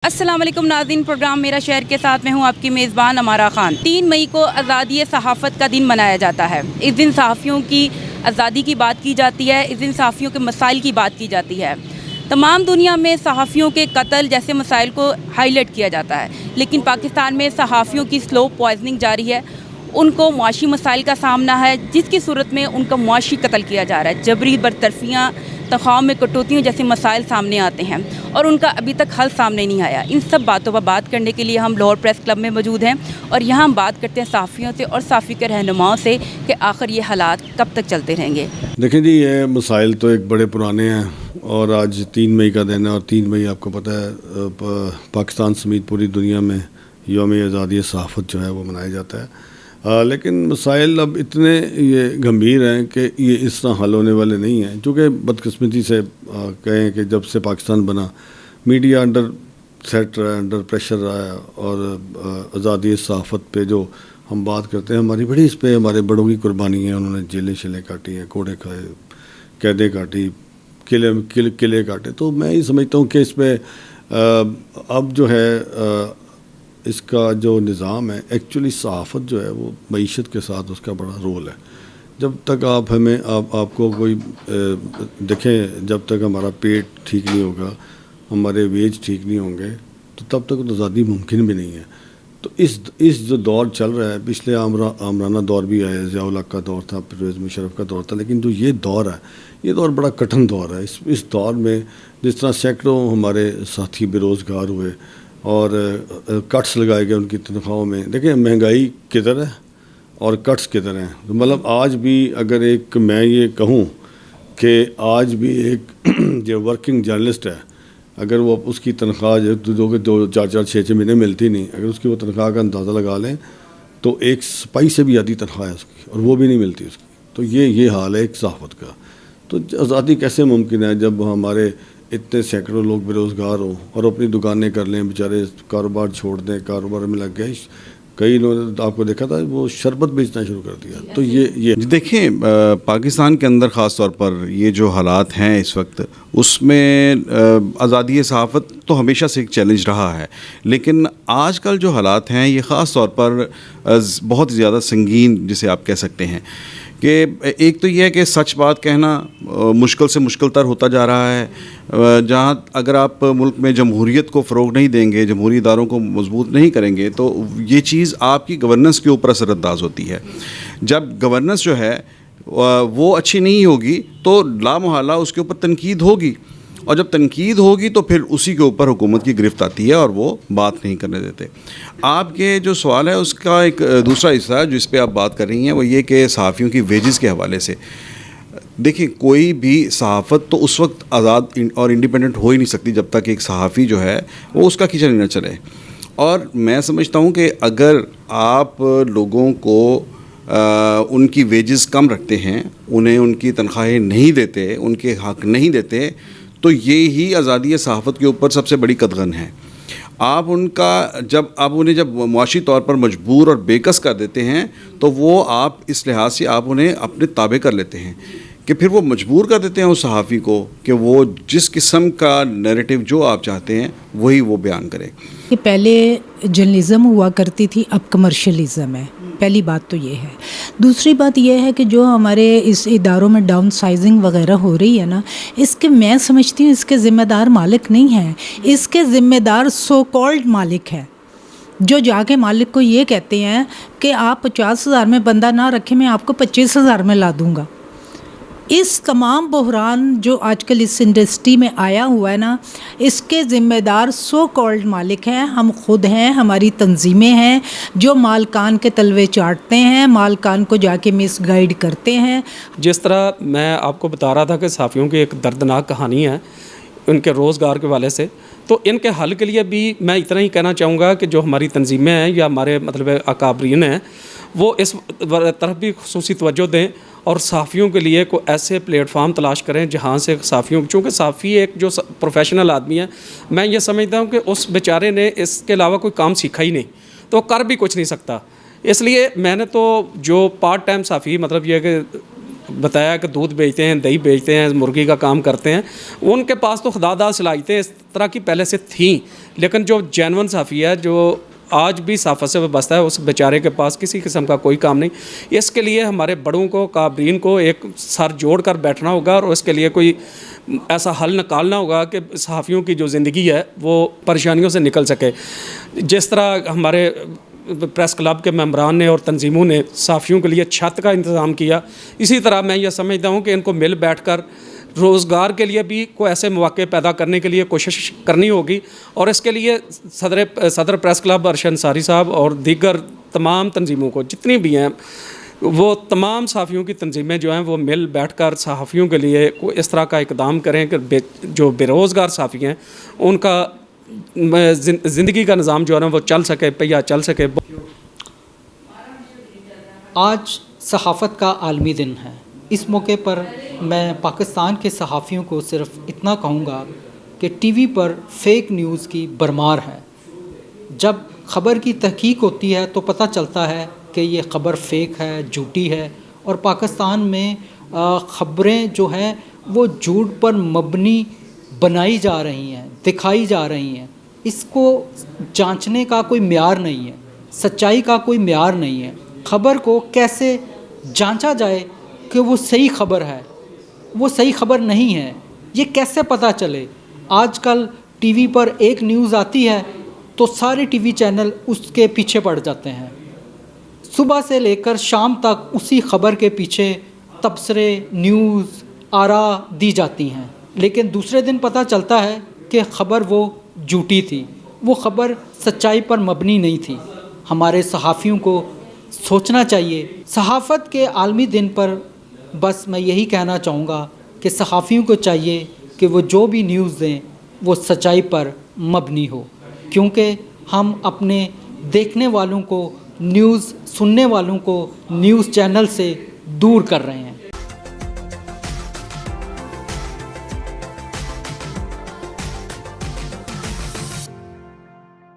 अस्सलाम वालेकुम नाज़रीन, प्रोग्राम मेरा शहर के साथ में हूँ आपकी मेज़बान अमारा खान। 3 मई को आज़ादी सहाफ़त का दिन मनाया जाता है। इस दिन सहाफ़ियों की आज़ादी की बात की जाती है, इस दिन सहाफ़ियों के मसाइल की बात की जाती है। तमाम दुनिया में सहाफ़ियों के कत्ल जैसे मसाइल को हाईलाइट किया जाता है, लेकिन पाकिस्तान में सहाफ़ियों की स्लो पॉइजनिंग जारी है। उनको मुआशी मसाइल का सामना है, जिसकी सूरत में उनका मुआशी कत्ल किया जा रहा है। जबरी बरतरफियाँ, तनख्वाहों में कटौतियों जैसे मसाइल सामने आते हैं और उनका अभी तक हल सामने नहीं आया। इन सब बातों पर बात करने के लिए हम लाहौर प्रेस क्लब में मौजूद हैं और यहाँ हम बात करते हैं सहाफ़ियों से और सहाफ़ी के रहनुमाओं से कि आखिर ये हालात कब तक चलते रहेंगे। देखें जी, ये मसाइल तो एक बड़े पुराने हैं और आज 3 मई का दिन है और 3 मई आपको पता है पाकिस्तान समेत पूरी दुनिया में यौम आज़ादी सहाफ़त जो है वो मनाया जाता है। लेकिन मसाइल अब इतने ये गंभीर हैं कि ये इस तरह हल होने वाले नहीं हैं, चूँकि बदकिस्मती से कहें कि जब से पाकिस्तान बना मीडिया अंडर थ्रेट रहा है, अंडर प्रेशर रहा है और आज़ादी सहाफ़त पे जो हम बात करते हैं हमारी बड़ी इस पे हमारे बड़ों की कुर्बानी है। उन्होंने जेलें शिलें काटी हैं, कोड़े खाए, कैदें काटी, किले काटे। तो मैं ये समझता हूँ कि इस पर अब जो है इसका जो निज़ाम है एक्चुअली सहाफ़त जो है वो मईशत के साथ उसका बड़ा रोल है। जब तक आप हमें आपको कोई देखें, जब तक हमारा पेट ठीक नहीं होगा, हमारे वेज ठीक नहीं होंगे, तो तब तक तो आज़ादी मुमकिन भी नहीं है। तो इस जो दौर चल रहा है, पिछले आमराना दौर भी आया, ज़िया-उल हक का दौर था, परवेज़ मुशर्रफ का दौर था, लेकिन जो ये दौर है ये दौर बड़ा कठिन दौर है। इस दौर में जिस तरह सैकड़ों हमारे साथी बेरोज़गार हुए और कट्स लगाए गए उनकी तनख्वाहों में। देखिए महंगाई किधर है और कट्स किधर हैं। तो मतलब आज भी अगर एक मैं ये कहूँ कि आज भी एक जो वर्किंग जर्नलिस्ट है, अगर वो उसकी तनख्वाह जो 4-4, 6-6 महीने मिलती नहीं, अगर उसकी वो तनख्वाह का अंदाज़ा लगा लें तो एक सिपाही से भी आधी तनख्वाह है उसकी और वो भी नहीं मिलती उसकी। तो ये हाल है एक सहाफ़त का। तो आज़ादी कैसे मुमकिन है जब हमारे इतने सैकड़ों लोग बेरोज़गार हों और अपनी दुकानें कर लें, बेचारे कारोबार छोड़ दें, कारोबार में लग गए। कई लोगों ने आपको देखा था वो शरबत बेचना शुरू कर दिया। तो ये देखें, पाकिस्तान के अंदर ख़ास तौर पर ये जो हालात हैं इस वक्त, उसमें आज़ादी सहाफ़त तो हमेशा से एक चैलेंज रहा है, लेकिन आजकल जो हालात हैं ये ख़ास तौर पर बहुत ज़्यादा संगीन जिसे आप कह सकते हैं कि एक तो ये है कि सच बात कहना मुश्किल से मुश्किल तर होता जा रहा है। जहाँ अगर आप मुल्क में जमहूरियत को फ़रोग़ नहीं देंगे, जमहूरी इदारों को मजबूत नहीं करेंगे, तो ये चीज़ आपकी गवर्नेंस के ऊपर असरअंदाज होती है। जब गवर्नेंस जो है वो अच्छी नहीं होगी तो लामहला उसके ऊपर तनकीद होगी, और जब तनकीद होगी तो फिर उसी के ऊपर हुकूमत की गिरफ्त आती है और वो बात नहीं करने देते। आपके जो सवाल है उसका एक दूसरा हिस्सा है जिस पे आप बात कर रही हैं, वो ये कि सहाफ़ियों की वेजेस के हवाले से। देखिए, कोई भी सहाफ़त तो उस वक्त आज़ाद और इंडिपेंडेंट हो ही नहीं सकती जब तक एक सहाफ़ी जो है वो उसका किचन न चले। और मैं समझता हूँ कि अगर आप लोगों को उनकी वेजेस कम रखते हैं, उन्हें उनकी तनख्वाहें नहीं देते, उनके हक़ नहीं देते, तो ये ही आज़ादी सहाफ़त के ऊपर सबसे बड़ी कदगन है। आप उन्हें जब मुआशी तौर पर मजबूर और बेकस कर देते हैं तो वो आप इस लिहाज से आप उन्हें अपने ताबे कर लेते हैं कि फिर वो मजबूर कर देते हैं उस सहाफ़ी को कि वो जिस किस्म का नैरेटिव जो आप चाहते हैं वही वो बयान करे। कि पहले जर्नलिज़म हुआ करती थी, अब कमर्शलिज़म है। पहली बात तो ये है। दूसरी बात ये है कि जो हमारे इस इदारों में डाउन साइजिंग वगैरह हो रही है ना, इसके मैं समझती हूँ इसके ज़िम्मेदार मालिक नहीं हैं, इसके ज़िम्मेदार सो कॉल्ड मालिक हैं, जो जाके मालिक को ये कहते हैं कि आप 50,000 में बंदा ना रखें, मैं आपको 25,000 में ला दूँगा। इस तमाम बहरान जो आजकल इस इंडस्ट्री में आया हुआ है ना, इसके ज़िम्मेदार सो कॉल्ड मालिक हैं, हम खुद हैं, हमारी तंजीमें हैं जो मालकान के तलवे चाटते हैं, मालकान को जाके मिसगाइड करते हैं। जिस तरह मैं आपको बता रहा था कि सहाफ़ियों की एक दर्दनाक कहानी है उनके रोज़गार के वाले से, तो इनके हल के लिए भी मैं इतना ही कहना चाहूँगा कि जो हमारी तंजीमें हैं या हमारे मतलब अकाबरीन हैं वो इस तरफ भी खुसूसी तवज्जो दें और सहाफ़ियों के लिए कोई ऐसे प्लेटफार्म तलाश करें जहाँ से सहाफ़ियों, चूँकि सहाफ़ी एक जो प्रोफेशनल आदमी है, मैं ये समझता हूँ कि उस बेचारे ने इसके अलावा कोई काम सीखा ही नहीं तो कर भी कुछ नहीं सकता। इसलिए मैंने तो जो पार्ट टाइम सहाफ़ी मतलब ये कि बताया कि दूध बेचते हैं, दही बेचते हैं, मुर्गी का काम करते हैं, उनके पास तो खुदादाद सलाहियतें इस तरह की पहले से थीं لیکن جو جینون صحافی ہے جو آج بھی صحافت سے وابستہ ہے اس بیچارے کے پاس کسی قسم کا کوئی کام نہیں. اس کے لیے ہمارے بڑوں کو کابرین کو ایک سر جوڑ کر بیٹھنا ہوگا اور اس کے لیے کوئی ایسا حل نکالنا ہوگا کہ صحافیوں کی جو زندگی ہے وہ پریشانیوں سے نکل سکے. جس طرح ہمارے پریس کلب کے ممبران نے اور تنظیموں نے صحافیوں کے لیے چھت کا انتظام کیا, اسی طرح میں یہ سمجھتا ہوں کہ ان کو مل بیٹھ کر روزگار کے لیے بھی کوئی ایسے مواقع پیدا کرنے کے لیے کوشش کرنی ہوگی. اور اس کے لیے صدر پریس کلب ارشد انصاری صاحب اور دیگر تمام تنظیموں کو جتنی بھی ہیں وہ تمام صحافیوں کی تنظیمیں جو ہیں وہ مل بیٹھ کر صحافیوں کے لیے کوئی اس طرح کا اقدام کریں کہ جو بے روزگار صحافی ہیں ان کا زندگی کا نظام جو ہے نا وہ چل سکے, پہیا چل سکے. آج صحافت کا عالمی دن ہے. اس موقع پر میں پاکستان کے صحافیوں کو صرف اتنا کہوں گا کہ ٹی وی پر فیک نیوز کی بھرمار ہے. جب خبر کی تحقیق ہوتی ہے تو پتہ چلتا ہے کہ یہ خبر فیک ہے, جھوٹی ہے, اور پاکستان میں خبریں جو ہیں وہ جھوٹ پر مبنی بنائی جا رہی ہیں, دکھائی جا رہی ہیں. اس کو جانچنے کا کوئی معیار نہیں ہے, سچائی کا کوئی معیار نہیں ہے. خبر کو کیسے جانچا جائے کہ وہ صحیح خبر ہے, وہ صحیح خبر نہیں ہے, یہ کیسے پتہ چلے؟ آج کل ٹی وی پر ایک نیوز آتی ہے تو سارے ٹی وی چینل اس کے پیچھے پڑ جاتے ہیں. صبح سے لے کر شام تک اسی خبر کے پیچھے تبصرے, نیوز, آراء دی جاتی ہیں, لیکن دوسرے دن پتہ چلتا ہے کہ خبر وہ جھوٹی تھی, وہ خبر سچائی پر مبنی نہیں تھی. ہمارے صحافیوں کو سوچنا چاہیے. صحافت کے عالمی دن پر بس میں یہی کہنا چاہوں گا کہ صحافیوں کو چاہیے کہ وہ جو بھی نیوز دیں وہ سچائی پر مبنی ہو, کیونکہ ہم اپنے دیکھنے والوں کو, نیوز سننے والوں کو نیوز چینل سے دور کر رہے ہیں.